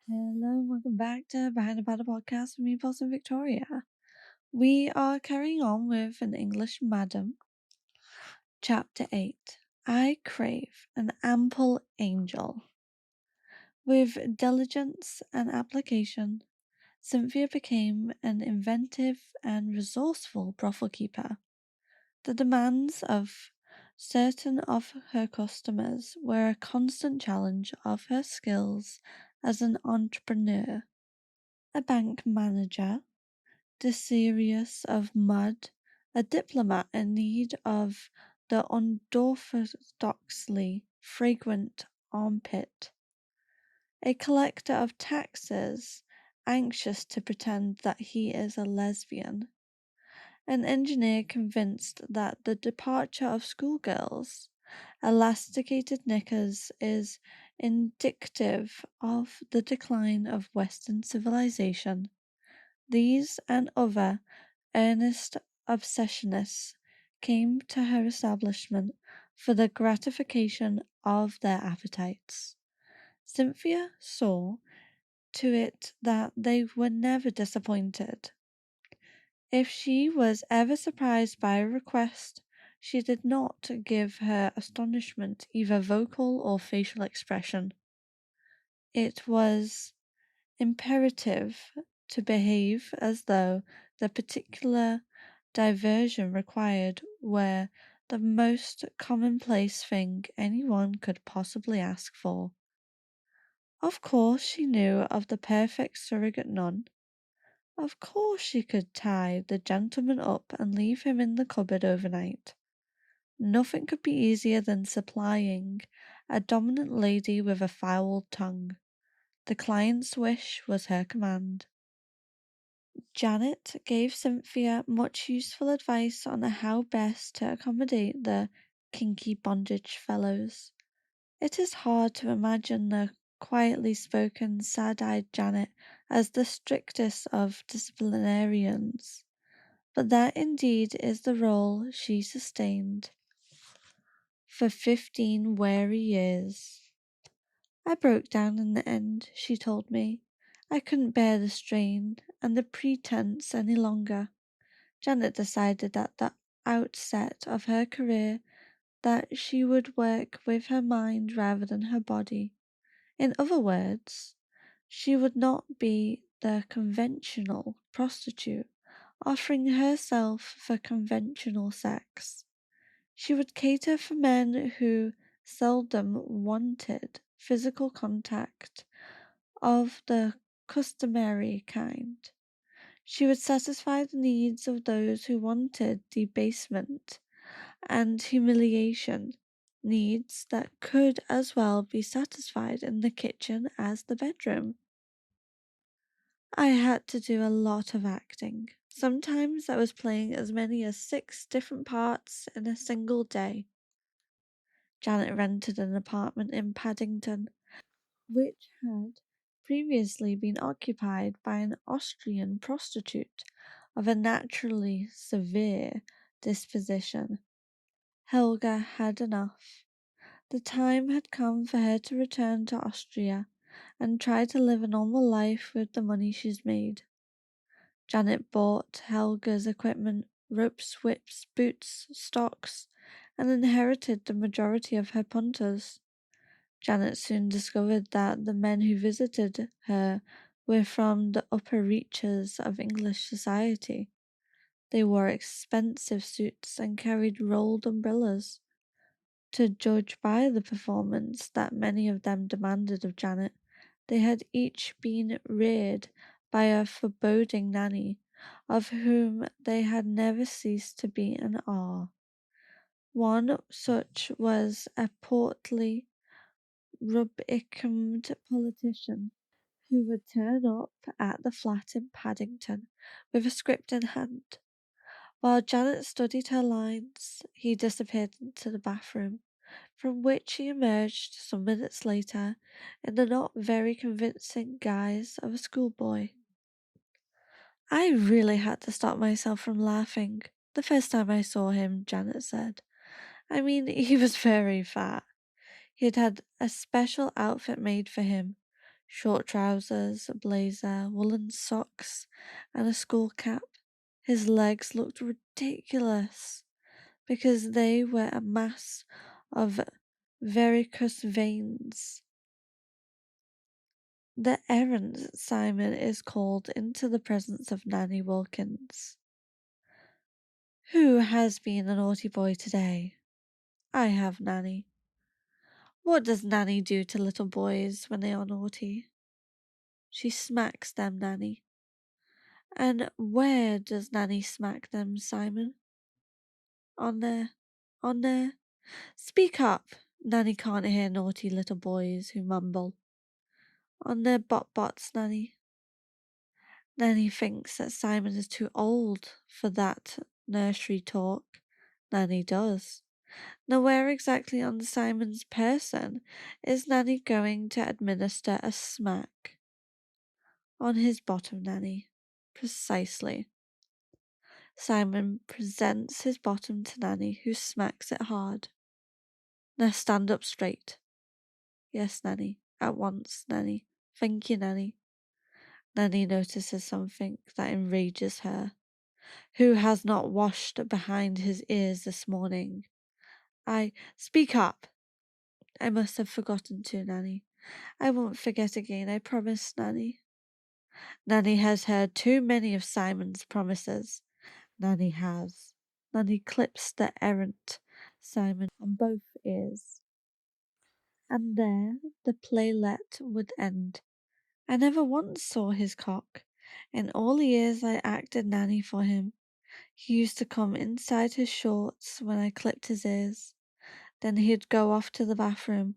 Hello, welcome back to Behind the Paddle podcast with me, Paul and Victoria. We are carrying on with an English Madam, Chapter 8. I crave an ample angel. With diligence and application, Cynthia became an inventive and resourceful brothel keeper. The demands of certain of her customers were a constant challenge of her skills as an entrepreneur. A bank manager, desirous of mud, a diplomat in need of the unorthodoxly fragrant armpit, a collector of taxes, anxious to pretend that he is a lesbian, an engineer convinced that the departure of schoolgirls, elasticated knickers is indicative of the decline of Western civilization. These and other earnest obsessionists came to her establishment for the gratification of their appetites. Cynthia saw to it that they were never disappointed. If she was ever surprised by a request, she did not give her astonishment either vocal or facial expression. It was imperative to behave as though the particular diversion required were the most commonplace thing anyone could possibly ask for. Of course she knew of the perfect surrogate nun. Of course she could tie the gentleman up and leave him in the cupboard overnight. Nothing could be easier than supplying a dominant lady with a foul tongue. The client's wish was her command. Janet gave Cynthia much useful advice on how best to accommodate the kinky bondage fellows. It is hard to imagine the quietly spoken, sad-eyed Janet as the strictest of disciplinarians, but that indeed is the role she sustained for 15 weary years. I broke down in the end, she told me. I couldn't bear the strain and the pretense any longer. Janet decided at the outset of her career that she would work with her mind rather than her body. In other words, she would not be the conventional prostitute, offering herself for conventional sex. She would cater for men who seldom wanted physical contact of the customary kind. She would satisfy the needs of those who wanted debasement and humiliation, needs that could as well be satisfied in the kitchen as the bedroom. I had to do a lot of acting. Sometimes I was playing as many as 6 different parts in a single day. Janet rented an apartment in Paddington, which had previously been occupied by an Austrian prostitute of a naturally severe disposition. Helga had enough. The time had come for her to return to Austria and try to live a normal life with the money she's made. Janet bought Helga's equipment, ropes, whips, boots, stocks, and inherited the majority of her punters. Janet soon discovered that the men who visited her were from the upper reaches of English society. They wore expensive suits and carried rolled umbrellas. To judge by the performance that many of them demanded of Janet, they had each been reared by a foreboding nanny, of whom they had never ceased to be in awe. One such was a portly, rubicumed politician who would turn up at the flat in Paddington with a script in hand. While Janet studied her lines, he disappeared into the bathroom, from which he emerged some minutes later in the not very convincing guise of a schoolboy. I really had to stop myself from laughing the first time I saw him, Janet said. I mean, he was very fat. He had had a special outfit made for him, short trousers, a blazer, woolen socks, and a school cap. His legs looked ridiculous because they were a mass of varicose veins. The errand Simon is called into the presence of Nanny Wilkins. Who has been a naughty boy today? I have, Nanny. What does Nanny do to little boys when they are naughty? She smacks them, Nanny. And where does Nanny smack them, Simon? On their. Speak up! Nanny can't hear naughty little boys who mumble. On their bot-bots, Nanny. Nanny thinks that Simon is too old for that nursery talk. Nanny does. Now where exactly on Simon's person is Nanny going to administer a smack? On his bottom, Nanny. Precisely. Simon presents his bottom to Nanny, who smacks it hard. Now stand up straight. Yes, Nanny. At once, Nanny. Thank you, Nanny. Nanny notices something that enrages her. Who has not washed behind his ears this morning? Speak up! I must have forgotten to, Nanny. I won't forget again, I promise, Nanny. Nanny has heard too many of Simon's promises. Nanny has. Nanny clips the errant Simon on both ears. And there the playlet would end. I never once saw his cock. In all the years I acted Nanny for him, he used to come inside his shorts when I clipped his ears. Then he'd go off to the bathroom.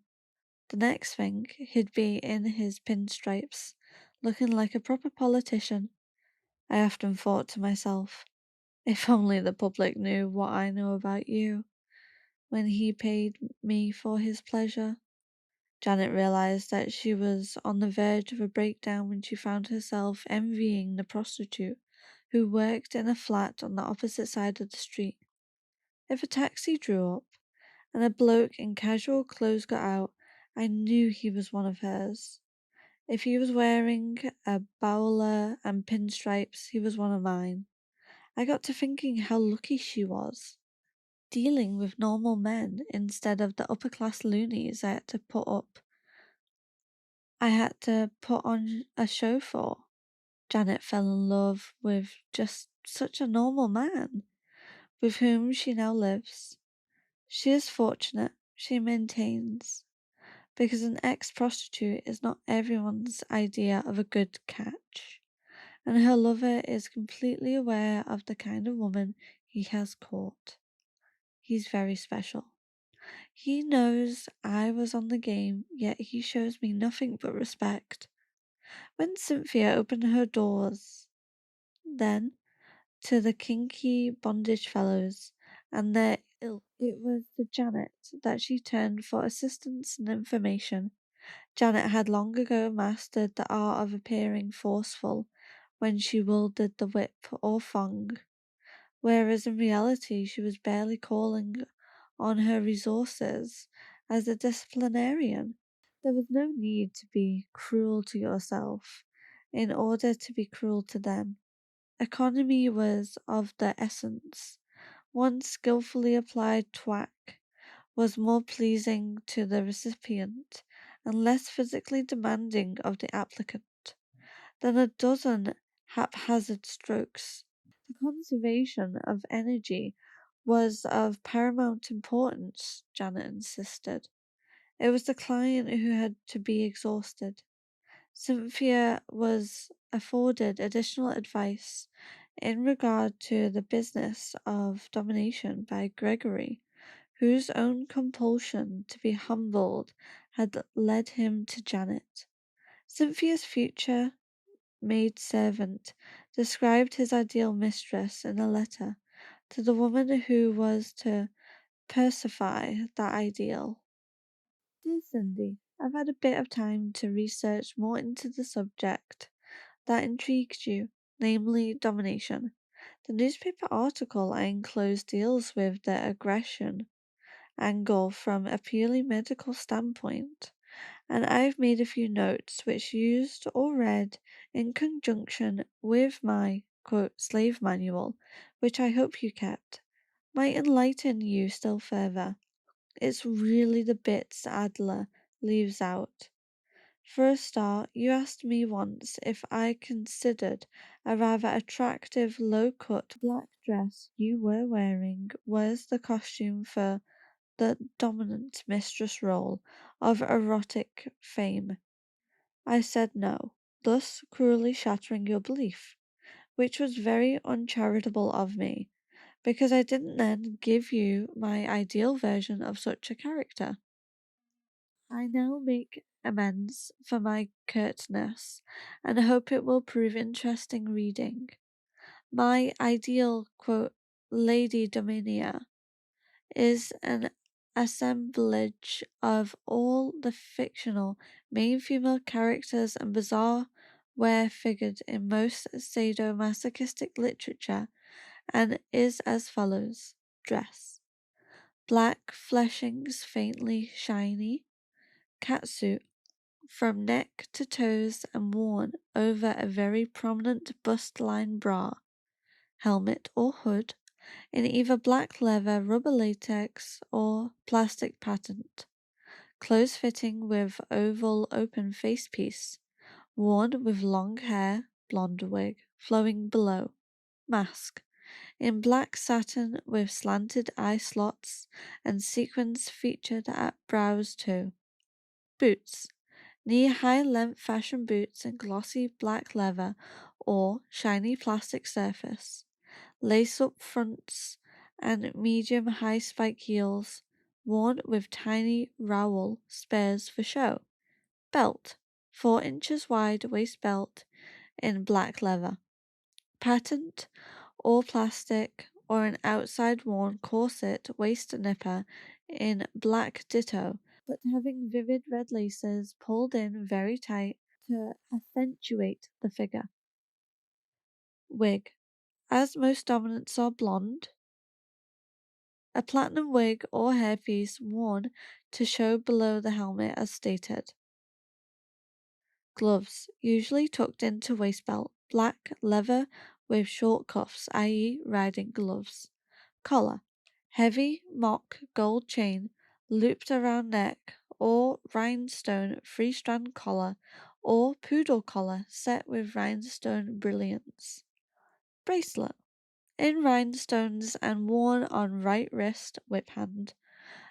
The next thing, he'd be in his pinstripes, looking like a proper politician. I often thought to myself, if only the public knew what I know about you, when he paid me for his pleasure. Janet realized that she was on the verge of a breakdown when she found herself envying the prostitute who worked in a flat on the opposite side of the street. If a taxi drew up and a bloke in casual clothes got out, I knew he was one of hers. If he was wearing a bowler and pinstripes, he was one of mine. I got to thinking how lucky she was, dealing with normal men instead of the upper-class loonies I had to put on a show for. Janet fell in love with just such a normal man, with whom she now lives. She is fortunate, she maintains, because an ex-prostitute is not everyone's idea of a good catch, and her lover is completely aware of the kind of woman he has caught. He's very special. He knows I was on the game, yet he shows me nothing but respect. When Cynthia opened her doors, then, to the kinky bondage fellows and their ilk, it was to Janet that she turned for assistance and information. Janet had long ago mastered the art of appearing forceful when she wielded the whip or thong, whereas in reality she was barely calling on her resources as a disciplinarian. There was no need to be cruel to yourself in order to be cruel to them. Economy was of the essence. One skillfully applied thwack was more pleasing to the recipient and less physically demanding of the applicant than a dozen haphazard strokes. The conservation of energy was of paramount importance, Janet insisted. It was the client who had to be exhausted. Cynthia was afforded additional advice in regard to the business of domination by Gregory, whose own compulsion to be humbled had led him to Janet. Cynthia's future maid-servant described his ideal mistress in a letter to the woman who was to persify that ideal. Dear Cindy, I've had a bit of time to research more into the subject that intrigued you, namely domination. The newspaper article I enclosed deals with the aggression angle from a purely medical standpoint, and I've made a few notes which used or read in conjunction with my quote slave manual, which I hope you kept, might enlighten you still further. It's really the bits Adler leaves out. For a start, you asked me once if I considered a rather attractive low-cut black dress you were wearing was the costume for the dominant mistress role of erotic fame. I said no, thus cruelly shattering your belief, which was very uncharitable of me, because I didn't then give you my ideal version of such a character. I now make amends for my curtness, and hope it will prove interesting reading. My ideal, quote, Lady Dominia is an assemblage of all the fictional main female characters and bizarre where figured in most sadomasochistic literature, and is as follows. Dress: black fleshings faintly shiny, catsuit from neck to toes and worn over a very prominent bust-line bra, helmet or hood in either black leather, rubber latex, or plastic patent, close fitting with oval open face piece, worn with long hair, blonde wig, flowing below, mask, in black satin with slanted eye slots and sequins featured at brows too. Boots: knee-high length fashion boots in glossy black leather or shiny plastic surface, lace-up fronts and medium-high spike heels, worn with tiny rowel spurs for show. Belt: 4 inches wide waist belt in black leather. Patent or plastic or an outside worn corset waist nipper in black ditto, but having vivid red laces pulled in very tight to accentuate the figure. Wig: as most dominants are blonde, a platinum wig or hairpiece worn to show below the helmet as stated. Gloves: usually tucked into waist belt, black leather with short cuffs, i.e. riding gloves. Collar: heavy mock gold chain looped around neck or rhinestone 3-strand collar or poodle collar set with rhinestone brilliants. Bracelet: in rhinestones and worn on right wrist whip hand.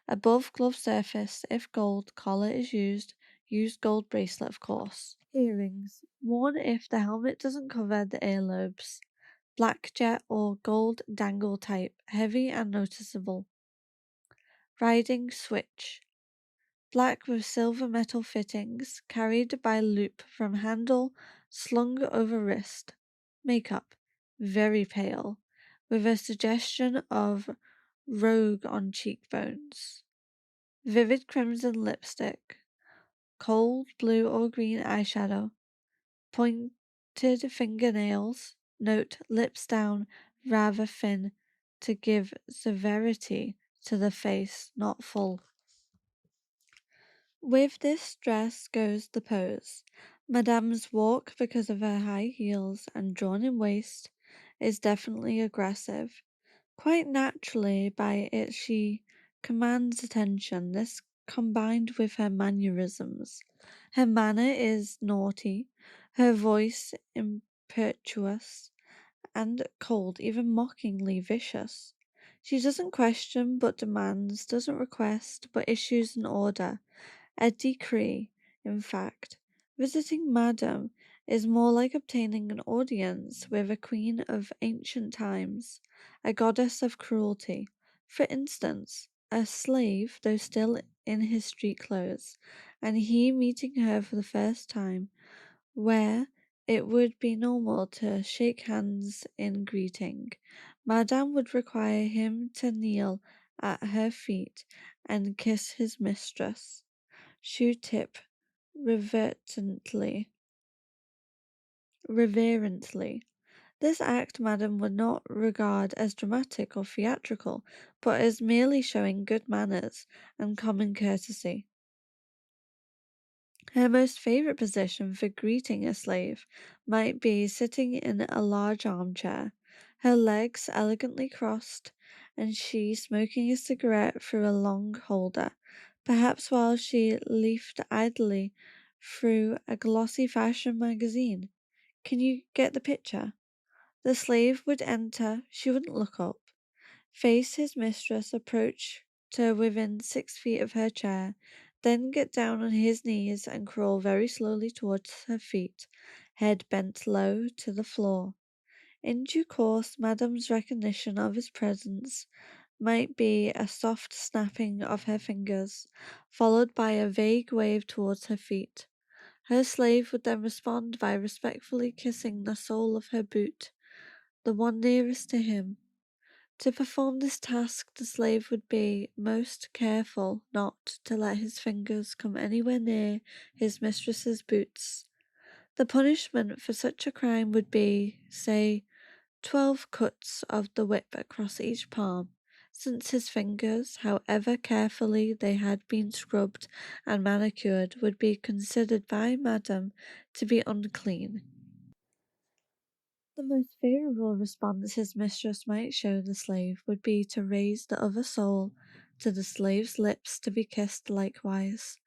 Above glove surface if gold collar is used, use gold bracelet of course. Earrings: worn if the helmet doesn't cover the earlobes. Black jet or gold dangle type, heavy and noticeable. Riding switch: black with silver metal fittings, carried by loop from handle, slung over wrist. Makeup: very pale, with a suggestion of rogue on cheekbones. Vivid crimson lipstick, cold blue or green eyeshadow, pointed fingernails, note lips down rather thin to give severity to the face, not full. With this dress goes the pose. Madame's walk, because of her high heels and drawn-in waist, is definitely aggressive. Quite naturally, by it she commands attention. This combined with her mannerisms. Her manner is naughty, her voice impetuous and cold, even mockingly vicious. She doesn't question but demands, doesn't request but issues an order. A decree, in fact. Visiting Madame is more like obtaining an audience with a queen of ancient times, a goddess of cruelty. For instance, a slave, though still in his street clothes, and he meeting her for the first time, where it would be normal to shake hands in greeting. Madame would require him to kneel at her feet and kiss his mistress. Shoe tip reverently. Reverently. This act Madame would not regard as dramatic or theatrical, but as merely showing good manners and common courtesy. Her most favorite position for greeting a slave might be sitting in a large armchair, her legs elegantly crossed, and she smoking a cigarette through a long holder, perhaps while she leafed idly through a glossy fashion magazine. Can you get the picture? The slave would enter, she wouldn't look up, face his mistress, approach to within 6 feet of her chair, then get down on his knees and crawl very slowly towards her feet, head bent low to the floor. In due course, Madame's recognition of his presence might be a soft snapping of her fingers, followed by a vague wave towards her feet. Her slave would then respond by respectfully kissing the sole of her boot, the one nearest to him. To perform this task, the slave would be most careful not to let his fingers come anywhere near his mistress's boots. The punishment for such a crime would be, say, 12 cuts of the whip across each palm, since his fingers, however carefully they had been scrubbed and manicured, would be considered by Madame to be unclean. The most favourable response his mistress might show the slave would be to raise the other sole to the slave's lips to be kissed likewise.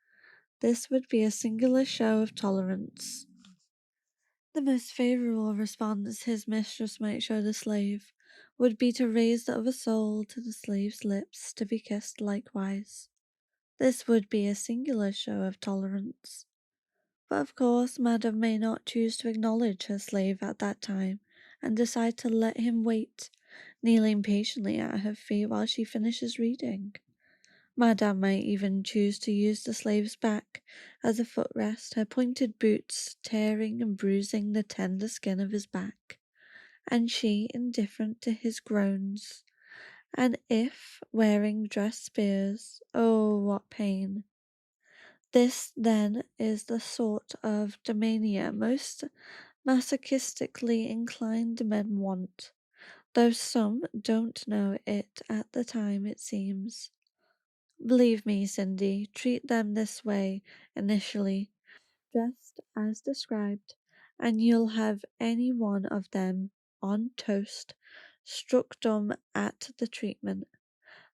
This would be a singular show of tolerance. The most favourable response his mistress might show the slave would be to raise the other sole to the slave's lips to be kissed likewise. This would be a singular show of tolerance. But of course, Madame may not choose to acknowledge her slave at that time, and decide to let him wait, kneeling patiently at her feet while she finishes reading. Madame might even choose to use the slave's back as a footrest, her pointed boots tearing and bruising the tender skin of his back, and she indifferent to his groans. And if wearing dress spears, oh, what pain! This, then, is the sort of domania most masochistically inclined men want, though some don't know it at the time, it seems. Believe me, Cindy, treat them this way initially, just as described, and you'll have any one of them on toast, struck dumb at the treatment.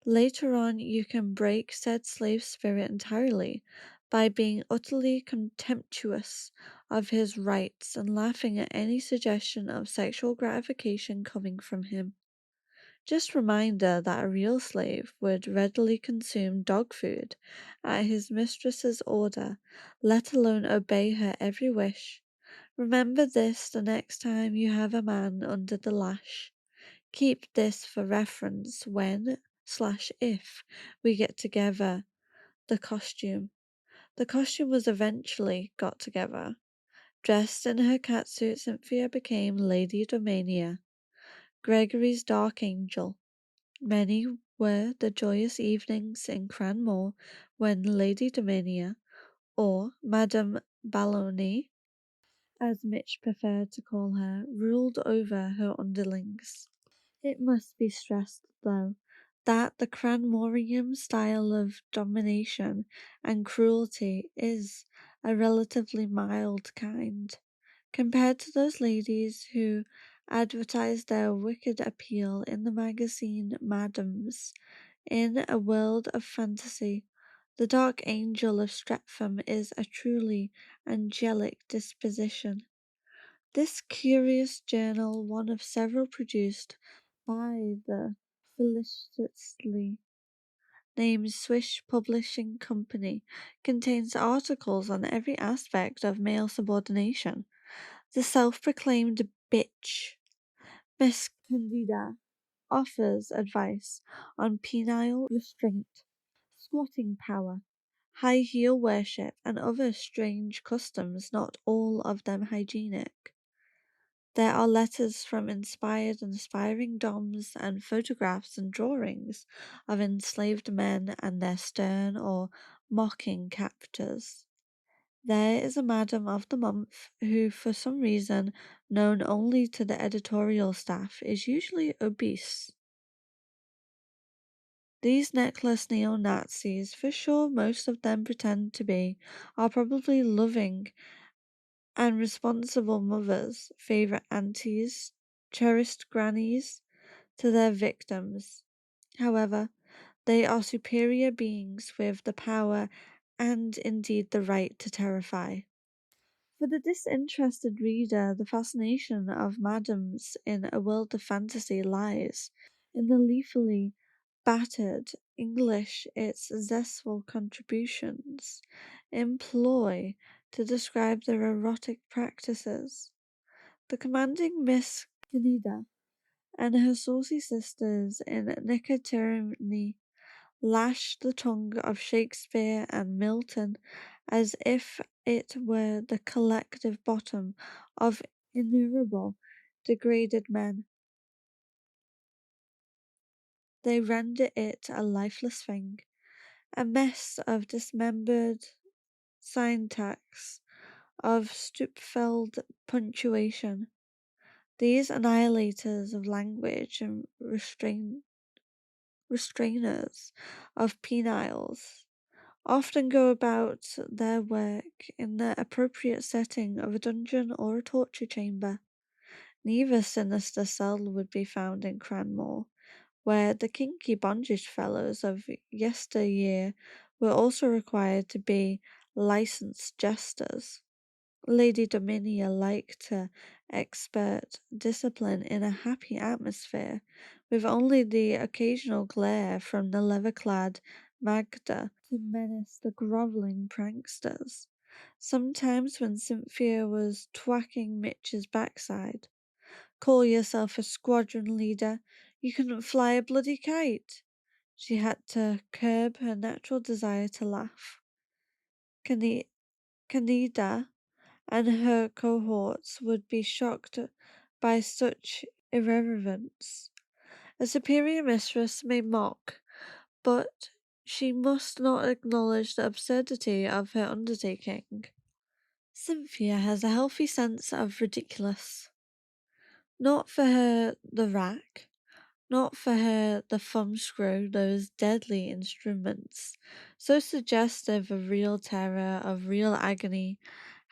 Later on, you can break said slave spirit entirely by being utterly contemptuous of his rights and laughing at any suggestion of sexual gratification coming from him. Just reminder that a real slave would readily consume dog food at his mistress's order, let alone obey her every wish. Remember this the next time you have a man under the lash. Keep this for reference when/if we get together. The costume. The costume was eventually got together. Dressed in her catsuit, Cynthia became Lady Domania, Gregory's dark angel. Many were the joyous evenings in Cranmore when Lady Domania, or Madame Balloni, as Mitch preferred to call her, ruled over her underlings. It must be stressed, though, that the Cranmorian style of domination and cruelty is a relatively mild kind, compared to those ladies who advertised their wicked appeal in the magazine Madams. In a world of fantasy, the Dark Angel of Streatham is a truly angelic disposition. This curious journal, one of several produced by the felicitously named Swiss Publishing Company, contains articles on every aspect of male subordination. The self-proclaimed bitch, Miss Candida, offers advice on penile restraint, squatting power, high heel worship, and other strange customs, not all of them hygienic. There are letters from inspired and aspiring doms and photographs and drawings of enslaved men and their stern or mocking captors. There is a Madam of the Month who, for some reason known only to the editorial staff, is usually obese. These necklace neo-Nazis, for sure most of them pretend to be, are probably loving and responsible mothers, favourite aunties, cherished grannies to their victims. However, they are superior beings with the power and indeed the right to terrify. For the disinterested reader, the fascination of madams in a world of fantasy lies in the lethally battered English its zestful contributions employ to describe their erotic practices. The commanding Miss Cnida and her saucy sisters in Nicotierney lashed the tongue of Shakespeare and Milton as if it were the collective bottom of innumerable degraded men. They render it a lifeless thing, a mess of dismembered syntax, of stupefelled punctuation. These annihilators of language and restrainers of peniles often go about their work in the appropriate setting of a dungeon or a torture chamber. Neither sinister cell would be found in Cranmore, where the kinky bondage fellows of yesteryear were also required to be licensed jesters. Lady Dominia liked to expert discipline in a happy atmosphere, with only the occasional glare from the leather-clad Magda to menace the grovelling pranksters. Sometimes when Cynthia was twacking Mitch's backside, "Call yourself a squadron leader, you couldn't fly a bloody kite," she had to curb her natural desire to laugh. Candida and her cohorts would be shocked by such irreverence. A superior mistress may mock, but she must not acknowledge the absurdity of her undertaking. Cynthia has a healthy sense of ridiculous. Not for her the rack, not for her the thumbscrew, those deadly instruments, so suggestive of real terror, of real agony,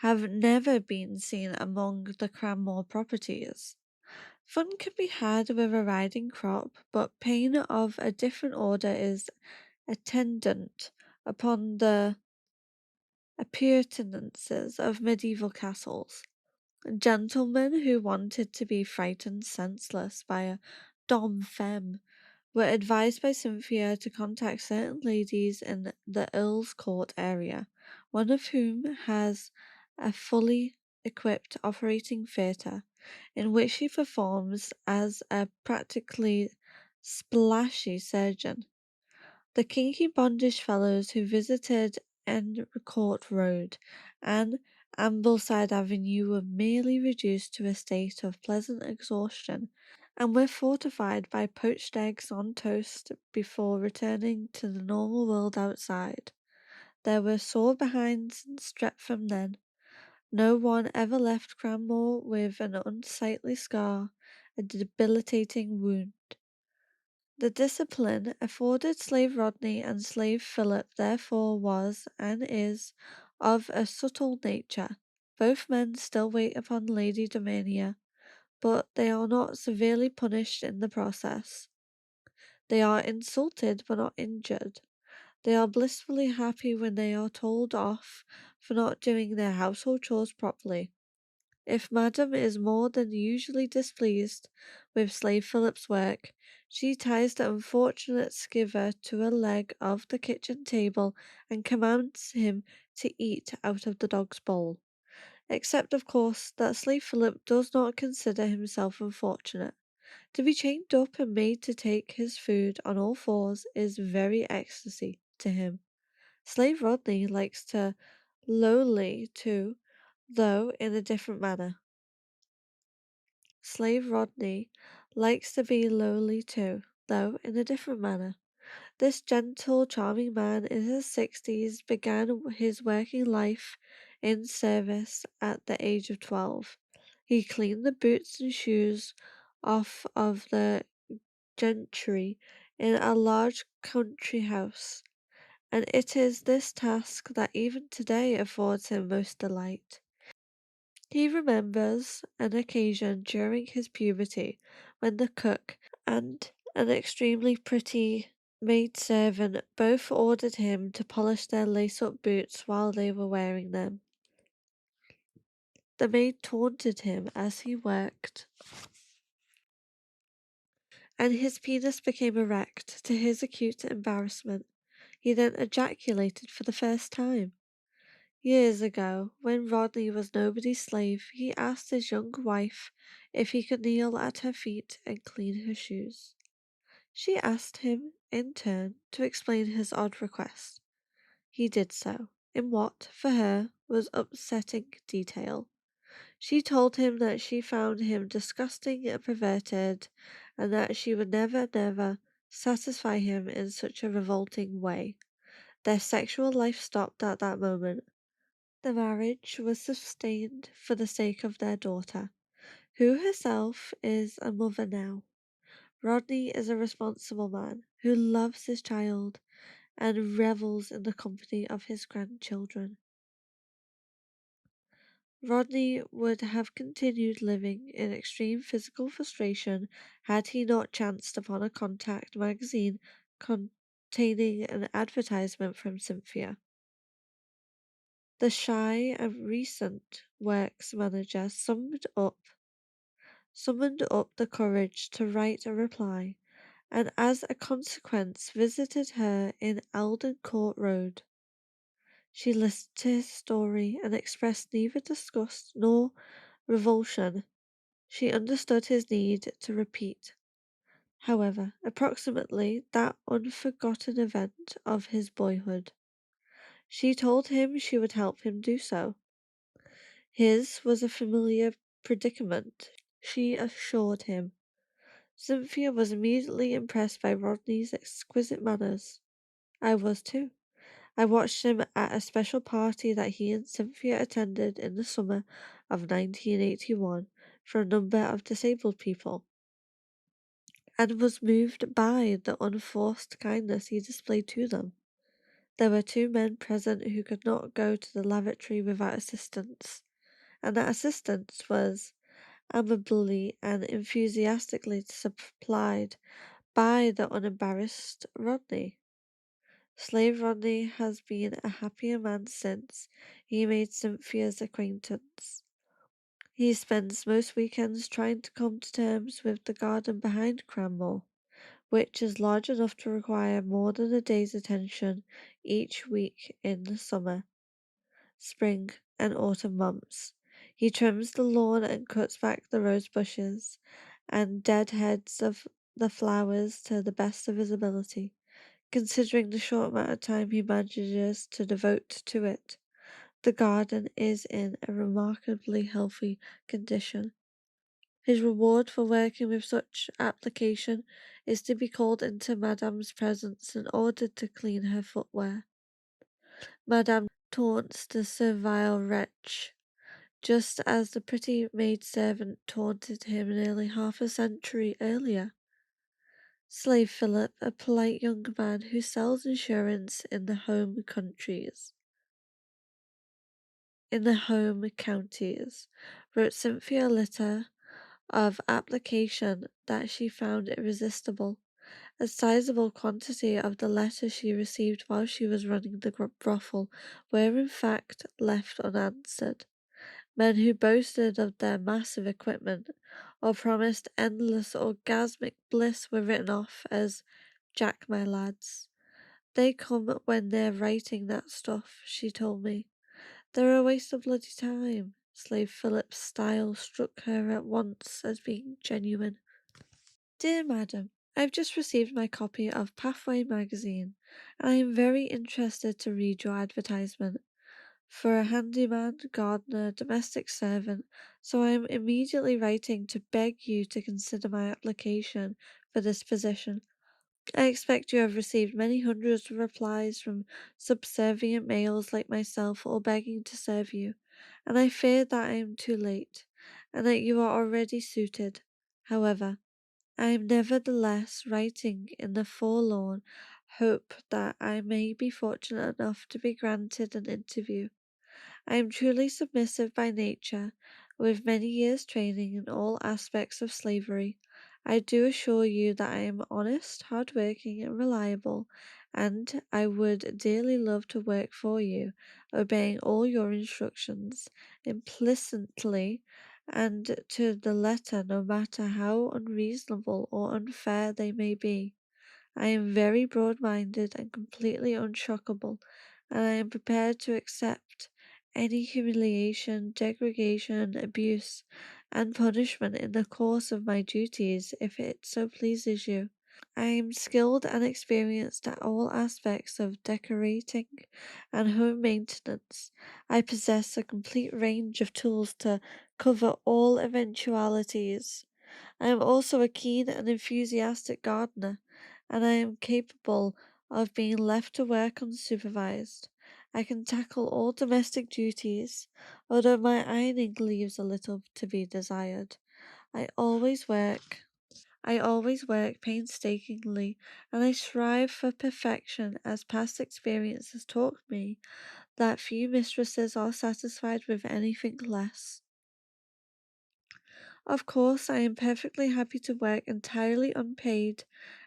have never been seen among the Cranmore properties. Fun can be had with a riding crop, but pain of a different order is attendant upon the appurtenances of medieval castles. Gentlemen who wanted to be frightened senseless by a dom femme were advised by Cynthia to contact certain ladies in the Earl's Court area, one of whom has a fully equipped operating theatre, in which she performs as a practically splashy surgeon. The kinky bondage fellows who visited Court Road and Ambleside Avenue were merely reduced to a state of pleasant exhaustion, and were fortified by poached eggs on toast before returning to the normal world outside. There were sore behinds in Streatham then. No one ever left Cranmore with an unsightly scar, a debilitating wound. The discipline afforded Slave Rodney and Slave Philip therefore was, and is, of a subtle nature. Both men still wait upon Lady Dominia, but they are not severely punished in the process. They are insulted but not injured. They are blissfully happy when they are told off for not doing their household chores properly. If Madam is more than usually displeased with Slave Philip's work, she ties the unfortunate skiver to a leg of the kitchen table and commands him to eat out of the dog's bowl. Except, of course, that Slave Philip does not consider himself unfortunate. To be chained up and made to take his food on all fours is very ecstasy to him. Slave Rodney likes to lowly too, though in a different manner. Slave Rodney likes to be lowly too, though in a different manner. This gentle, charming man in his 60s began his working life in service at the age of 12. He cleaned the boots and shoes off of the gentry in a large country house, and it is this task that even today affords him most delight. He remembers an occasion during his puberty when the cook and an extremely pretty maidservant both ordered him to polish their lace-up boots while they were wearing them. The maid taunted him as he worked, and his penis became erect to his acute embarrassment. He then ejaculated for the first time. Years ago, when Rodney was nobody's slave, he asked his young wife if he could kneel at her feet and clean her shoes. She asked him, in turn, to explain his odd request. He did so, in what, for her, was upsetting detail. She told him that she found him disgusting and perverted, and that she would never, never satisfy him in such a revolting way. Their sexual life stopped at that moment. The marriage was sustained for the sake of their daughter, who herself is a mother now. Rodney is a responsible man who loves his child and revels in the company of his grandchildren. Rodney would have continued living in extreme physical frustration had he not chanced upon a contact magazine containing an advertisement from Cynthia. The shy and recent works manager summoned up the courage to write a reply, and as a consequence visited her in Eldon Court Road. She listened to his story and expressed neither disgust nor revulsion. She understood his need to repeat, however, approximately that unforgotten event of his boyhood. She told him she would help him do so. His was a familiar predicament, she assured him. Cynthia was immediately impressed by Rodney's exquisite manners. I was too. I watched him at a special party that he and Cynthia attended in the summer of 1981 for a number of disabled people, and was moved by the unforced kindness he displayed to them. There were two men present who could not go to the lavatory without assistance, and that assistance was amiably and enthusiastically supplied by the unembarrassed Rodney. Slave Rodney has been a happier man since he made Cynthia's acquaintance. He spends most weekends trying to come to terms with the garden behind Cranmore, which is large enough to require more than a day's attention each week in the summer, spring, and autumn months. He trims the lawn and cuts back the rose bushes and dead heads of the flowers to the best of his ability. Considering the short amount of time he manages to devote to it, the garden is in a remarkably healthy condition. His reward for working with such application is to be called into Madame's presence and ordered to clean her footwear. Madame taunts the servile wretch, just as the pretty maidservant taunted him nearly half a century earlier. Slave Philip, a polite young man who sells insurance in the home counties, wrote Cynthia a letter of application that she found irresistible. A sizable quantity of the letters she received while she was running the brothel were in fact left unanswered. Men who boasted of their massive equipment or promised endless orgasmic bliss were written off as Jack my lads. They come when they're writing that stuff, she told me. They're a waste of bloody time. Slave Philip's style struck her at once as being genuine. Dear Madam, I've just received my copy of Pathway magazine, and I am very interested to read your advertisement for a handyman, gardener, domestic servant, so I am immediately writing to beg you to consider my application for this position. I expect you have received many hundreds of replies from subservient males like myself, all begging to serve you, and I fear that I am too late, and that you are already suited. However, I am nevertheless writing in the forlorn hope that I may be fortunate enough to be granted an interview. I am truly submissive by nature, with many years' training in all aspects of slavery. I do assure you that I am honest, hardworking, and reliable, and I would dearly love to work for you, obeying all your instructions implicitly and to the letter, no matter how unreasonable or unfair they may be. I am very broad-minded and completely unshockable, and I am prepared to accept any humiliation, degradation, abuse, and punishment in the course of my duties if it so pleases you. I am skilled and experienced at all aspects of decorating and home maintenance. I possess a complete range of tools to cover all eventualities. I am also a keen and enthusiastic gardener, and I am capable of being left to work unsupervised. I can tackle all domestic duties, although my ironing leaves a little to be desired. I always work. I always work painstakingly, and I strive for perfection, as past experience has taught me that few mistresses are satisfied with anything less. Of course, I am perfectly happy to work entirely unpaid,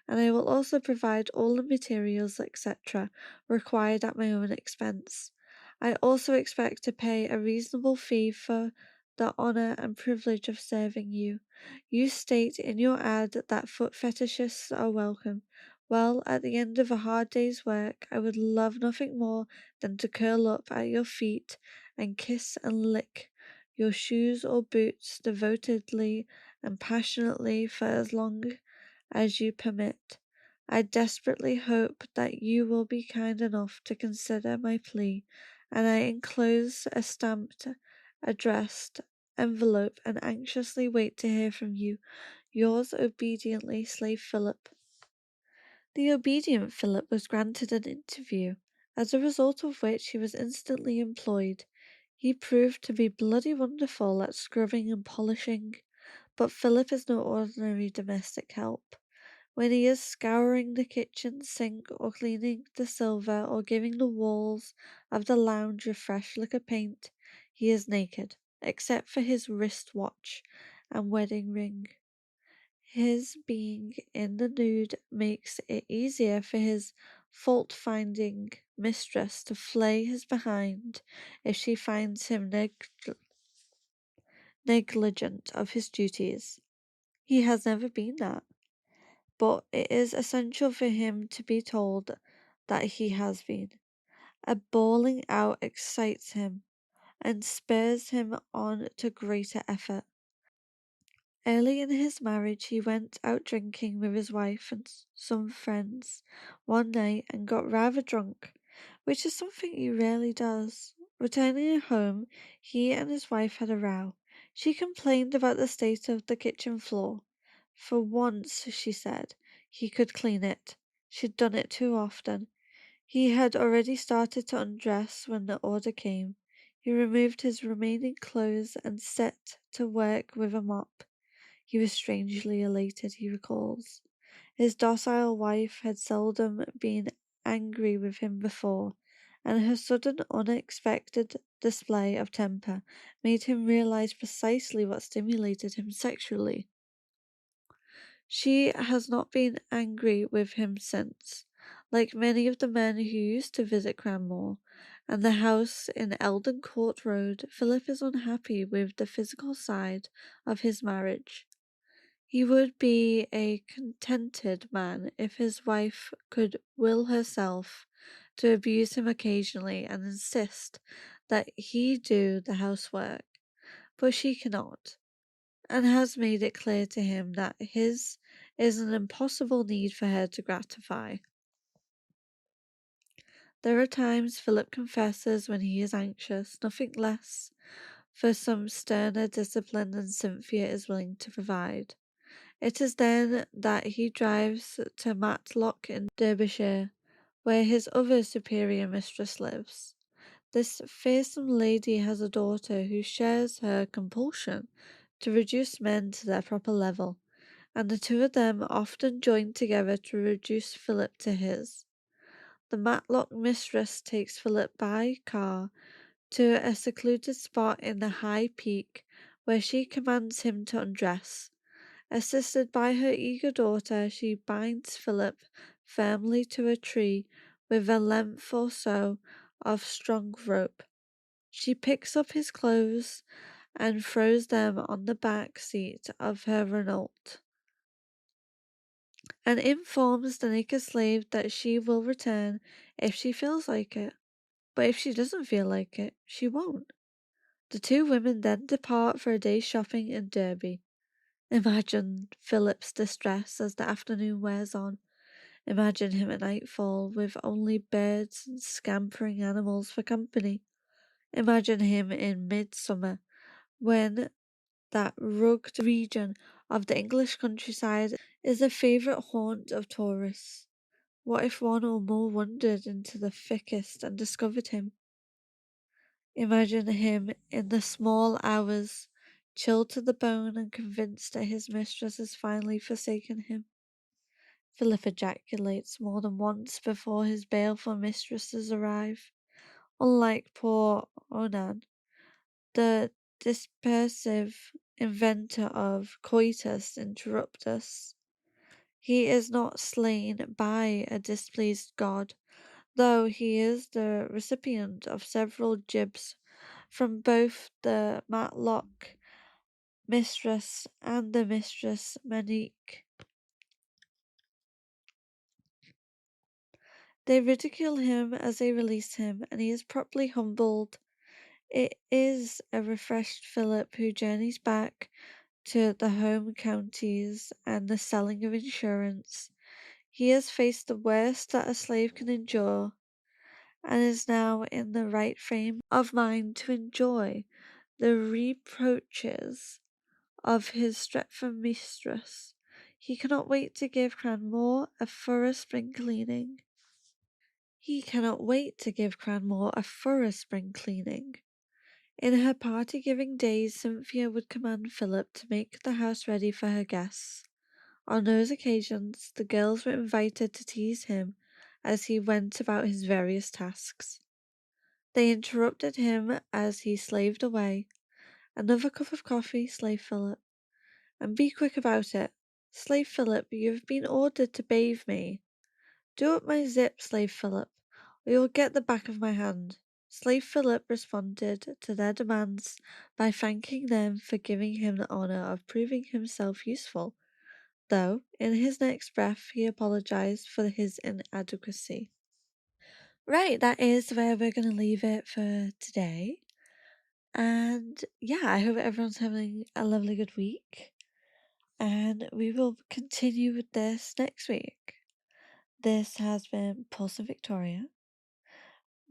and I will also provide all the materials, etc., required at my own expense. I also expect to pay a reasonable fee for the honor and privilege of serving you. You state in your ad that foot fetishists are welcome. Well, at the end of a hard day's work, I would love nothing more than to curl up at your feet and kiss and lick your shoes or boots devotedly and passionately for as long as you permit. I desperately hope that you will be kind enough to consider my plea, and I enclose a stamped, addressed envelope and anxiously wait to hear from you. Yours obediently, Slave Philip. The obedient Philip was granted an interview, as a result of which he was instantly employed. He proved to be bloody wonderful at scrubbing and polishing, but Philip is no ordinary domestic help. When he is scouring the kitchen sink or cleaning the silver or giving the walls of the lounge a fresh lick of paint, he is naked, except for his wrist watch and wedding ring. His being in the nude makes it easier for his fault-finding mistress to flay his behind if she finds him negligent of his duties. He has never been that, but it is essential for him to be told that he has been. A bawling out excites him and spurs him on to greater effort. Early in his marriage, he went out drinking with his wife and some friends one night and got rather drunk, which is something he rarely does. Returning home, he and his wife had a row. She complained about the state of the kitchen floor. For once, she said, he could clean it. She'd done it too often. He had already started to undress when the order came. He removed his remaining clothes and set to work with a mop. He was strangely elated, he recalls. His docile wife had seldom been angry with him before, and her sudden unexpected display of temper made him realize precisely what stimulated him sexually. She has not been angry with him since. Like many of the men who used to visit Cranmore and the house in Eldon Court Road, Philip is unhappy with the physical side of his marriage. He would be a contented man if his wife could will herself to abuse him occasionally and insist that he do the housework, but she cannot, and has made it clear to him that his is an impossible need for her to gratify. There are times, Philip confesses, when he is anxious, nothing less, for some sterner discipline than Cynthia is willing to provide. It is then that he drives to Matlock in Derbyshire, where his other superior mistress lives. This fearsome lady has a daughter who shares her compulsion to reduce men to their proper level, and the two of them often join together to reduce Philip to his. The Matlock mistress takes Philip by car to a secluded spot in the High Peak where she commands him to undress. Assisted by her eager daughter, she binds Philip firmly to a tree with a length or so of strong rope. She picks up his clothes and throws them on the back seat of her Renault, and informs the naked slave that she will return if she feels like it, but if she doesn't feel like it, she won't. The two women then depart for a day's shopping in Derby. Imagine Philip's distress as the afternoon wears on. Imagine him at nightfall with only birds and scampering animals for company. Imagine him in midsummer when that rugged region of the English countryside is a favourite haunt of tourists. What if one or more wandered into the thickest and discovered him? Imagine him in the small hours, chilled to the bone and convinced that his mistress has finally forsaken him. Philip ejaculates more than once before his baleful mistresses arrive. Unlike poor Onan, the dispersive inventor of coitus interruptus, he is not slain by a displeased god, though he is the recipient of several jibs from both the Matlock mistress and the mistress Manique. They ridicule him as they release him, and he is properly humbled. It is a refreshed Philip who journeys back to the home counties and the selling of insurance. He has faced the worst that a slave can endure, and is now in the right frame of mind to enjoy the reproaches of his Streatham mistress. He cannot wait to give Cranmore a thorough spring cleaning. He cannot wait to give Cranmore a thorough spring cleaning. In her party-giving days, Cynthia would command Philip to make the house ready for her guests. On those occasions, the girls were invited to tease him as he went about his various tasks. They interrupted him as he slaved away. "Another cup of coffee, Slave Philip. And be quick about it. Slave Philip, you have been ordered to bathe me. Do up my zip, Slave Philip, or you'll get the back of my hand." Slave Philip responded to their demands by thanking them for giving him the honour of proving himself useful, though in his next breath he apologized for his inadequacy. Right, that is where we're going to leave it for today. And yeah, I hope everyone's having a lovely good week. And we will continue with this next week. This has been Pulse and Victoria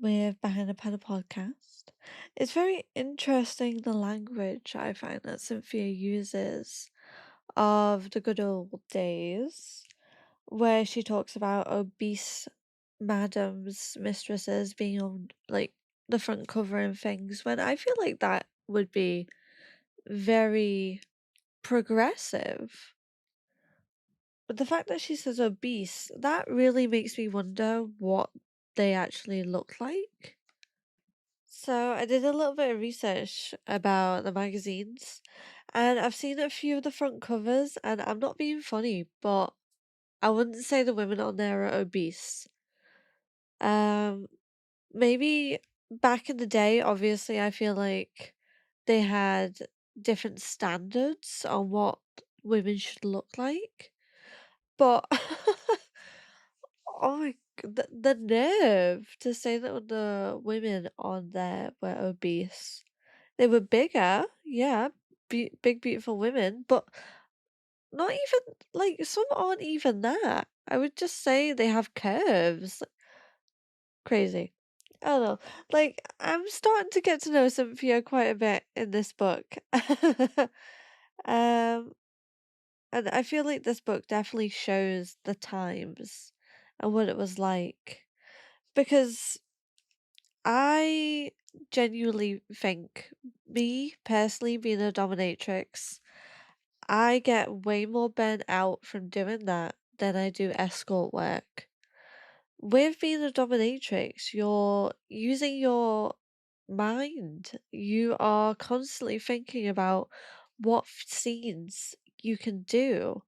with Behind the Paddle podcast. It's very interesting the language I find that Cynthia uses of the good old days, where she talks about obese madams, mistresses being on like the front cover and things, when I feel like that would be very progressive. But the fact that she says obese, that really makes me wonder what they actually look like. So I did a little bit of research about the magazines, and I've seen a few of the front covers, and I'm not being funny, but I wouldn't say the women on there are obese. Um, Maybe back in the day, obviously, I feel like they had different standards on what women should look like. But oh my the nerve to say that the women on there were obese. They were bigger, yeah, big beautiful women, but not even like some aren't even that. I would just say they have curves. Crazy. I don't know. Like I'm starting to get to know Cynthia quite a bit in this book. um And I feel like this book definitely shows the times and what it was like. Because I genuinely think, me personally being a dominatrix, I get way more burnt out from doing that than I do escort work. With being a dominatrix, you're using your mind. You are constantly thinking about what scenes you can do.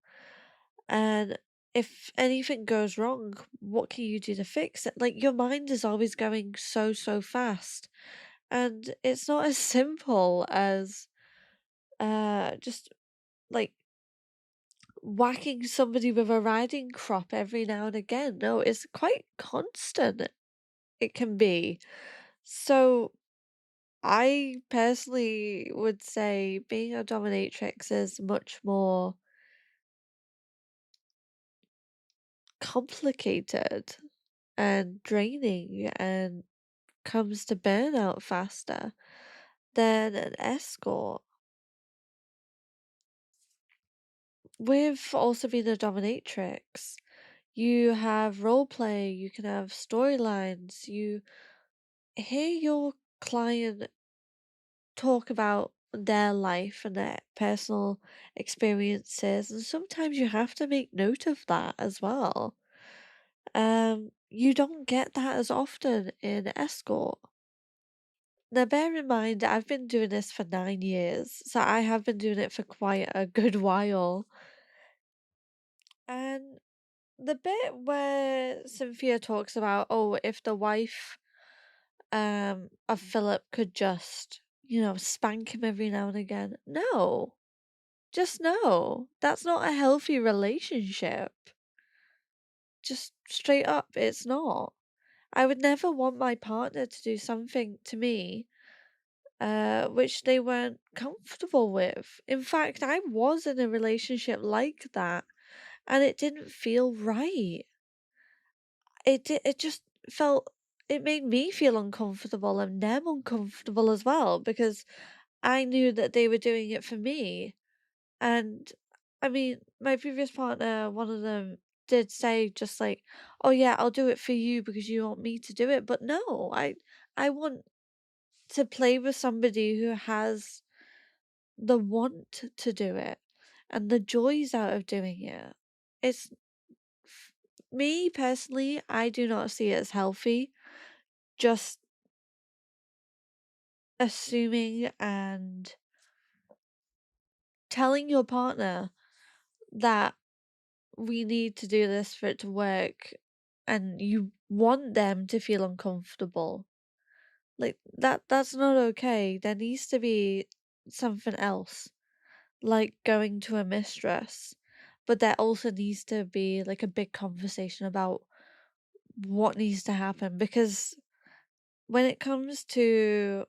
And if anything goes wrong, what can you do to fix it? Like, your mind is always going so, so fast. And it's not as simple as just like whacking somebody with a riding crop every now and again. No, it's quite constant. It can be. So I personally would say being a dominatrix is much more complicated and draining and comes to burnout faster than an escort. With also being a dominatrix, you have role play, you can have storylines, you hear your client talk about their life and their personal experiences, and sometimes you have to make note of that as well. You don't get that as often in escort. Now, bear in mind, I've been doing this for 9 years, so I have been doing it for quite a good while. And the bit where Cynthia talks about, oh, if the wife of Philip could just, spank him every now and again. No. Just no. That's not a healthy relationship. Just straight up, it's not. I would never want my partner to do something to me which they weren't comfortable with. In fact, I was in a relationship like that and it didn't feel right. It just felt it made me feel uncomfortable and them uncomfortable as well because I knew that they were doing it for me. And I mean, my previous partner, one of them did say just like, "Oh yeah, I'll do it for you because you want me to do it." But no, I want to play with somebody who has the want to do it and the joys out of doing it. It's me personally, I do not see it as healthy. Just assuming and telling your partner that we need to do this for it to work and you want them to feel uncomfortable. Like that's not okay. There needs to be something else, like going to a mistress. But there also needs to be like a big conversation about what needs to happen because when it comes to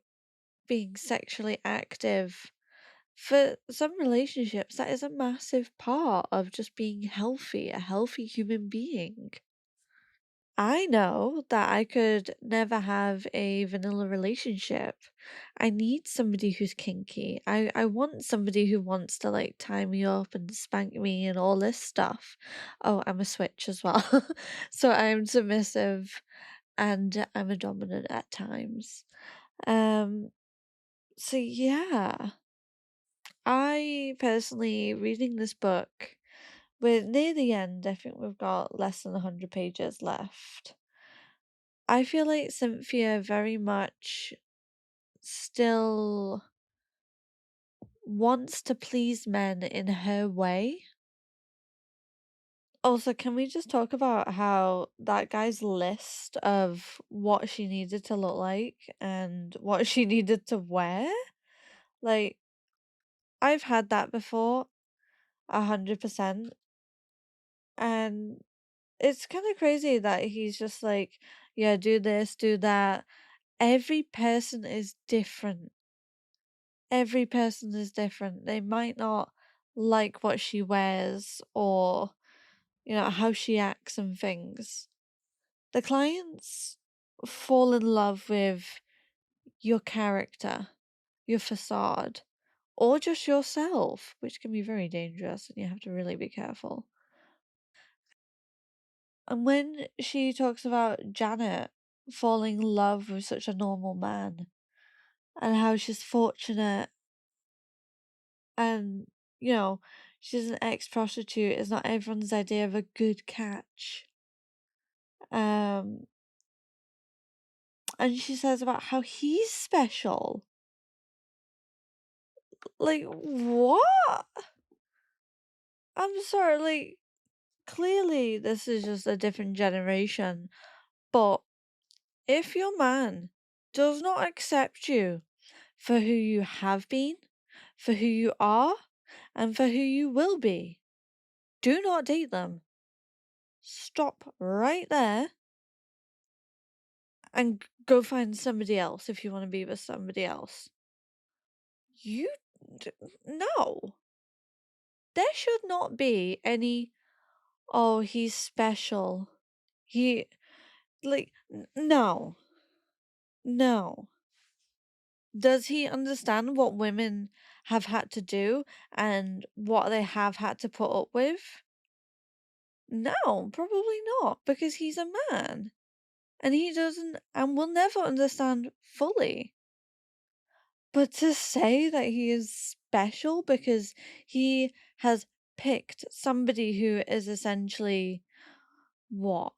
being sexually active, for some relationships, that is a massive part of just being healthy, a healthy human being. I know that I could never have a vanilla relationship. I need somebody who's kinky. I want somebody who wants to like tie me up and spank me and all this stuff. Oh, I'm a switch as well. So I'm submissive and I'm a dominant at times. Um, so yeah, I personally reading this book, we're near the end, I think we've got less than 100 pages left. I feel like Cynthia very much still wants to please men in her way. Also, can we just talk about how that guy's list of what she needed to look like and what she needed to wear? Like, I've had that before, 100%. And it's kind of crazy that he's just like, yeah, do this, do that. Every person is different. Every person is different. They might not like what she wears or, how she acts and things. The clients fall in love with your character, your facade, or just yourself, which can be very dangerous and you have to really be careful. And when she talks about Janet falling in love with such a normal man and how she's fortunate and you know, she's an ex-prostitute is not everyone's idea of a good catch. And she says about how he's special. Like, what? I'm sorry, like, clearly this is just a different generation, but if your man does not accept you for who you have been, for who you are, and for who you will be, do not date them. Stop right there and go find somebody else if you want to be with somebody else. No. There should not be any, oh, he's special. He, like, no. No. Does he understand what women have had to do and what they have had to put up with? No, probably not, because he's a man. And he doesn't and will never understand fully. But to say that he is special because he has picked somebody who is essentially what?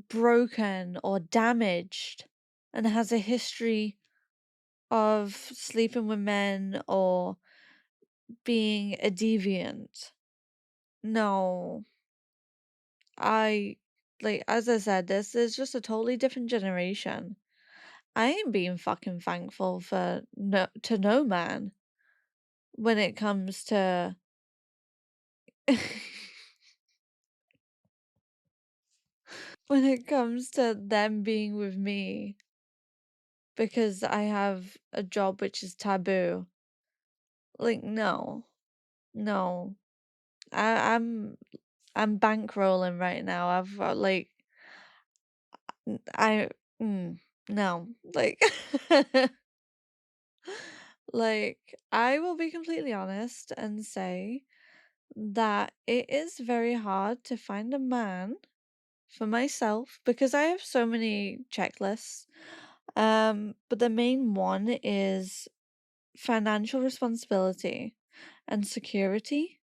Broken or damaged and has a history of sleeping with men or being a deviant. No. As I said, this is just a totally different generation. I ain't being fucking thankful for no man when it comes to when it comes to them being with me because I have a job which is taboo. Like, no. No. I'm bankrolling right now. I've I no. Like like I will be completely honest and say that it is very hard to find a man for myself because I have so many checklists. But the main one is financial responsibility and security.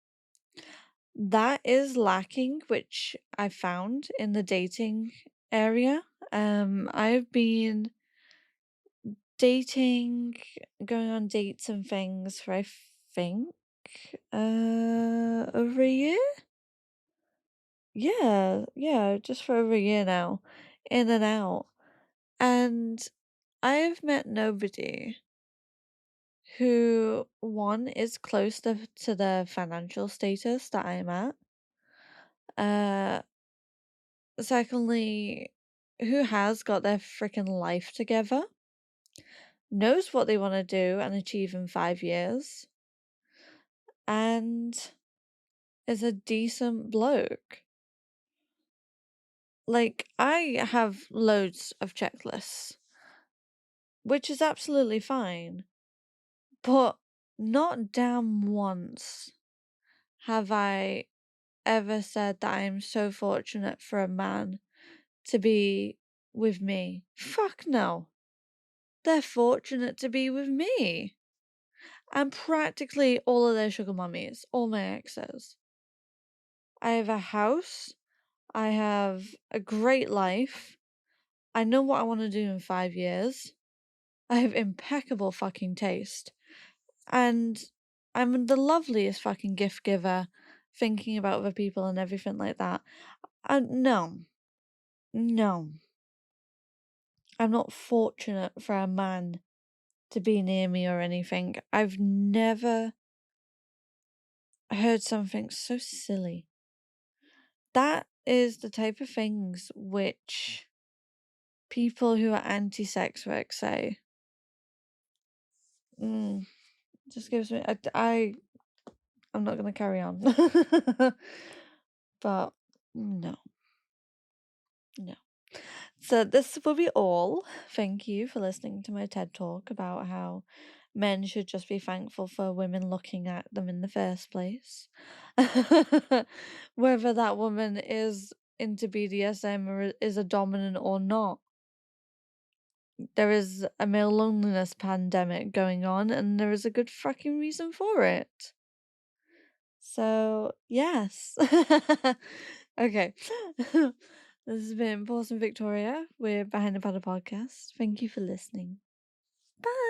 That is lacking, which I found in the dating area. I've been dating, going on dates and things for I think over a year. Yeah, just for over a year now, in and out. And I've met nobody who, one, is close to the financial status that I'm at. Uh, Secondly, who has got their freaking life together, knows what they want to do and achieve in 5 years, and is a decent bloke. Like, I have loads of checklists, which is absolutely fine, but not damn once have I ever said that I am so fortunate for a man to be with me. Fuck no. They're fortunate to be with me. I'm practically all of their sugar mummies, all my exes. I have a house. I have a great life. I know what I want to do in 5 years. I have impeccable fucking taste. And I'm the loveliest fucking gift giver, thinking about other people and everything like that. No. No. I'm not fortunate for a man to be near me or anything. I've never heard something so silly. That is the type of things which people who are anti-sex work say. Just gives me I'm not gonna carry on. But no. So this will be all. Thank you for listening to my TED talk about how men should just be thankful for women looking at them in the first place. Whether that woman is into BDSM or is a dominant or not. There is a male loneliness pandemic going on and there is a good fucking reason for it. So, yes. Okay. This has been Pulse and Victoria. We're Behind the Paddle podcast. Thank you for listening. Bye.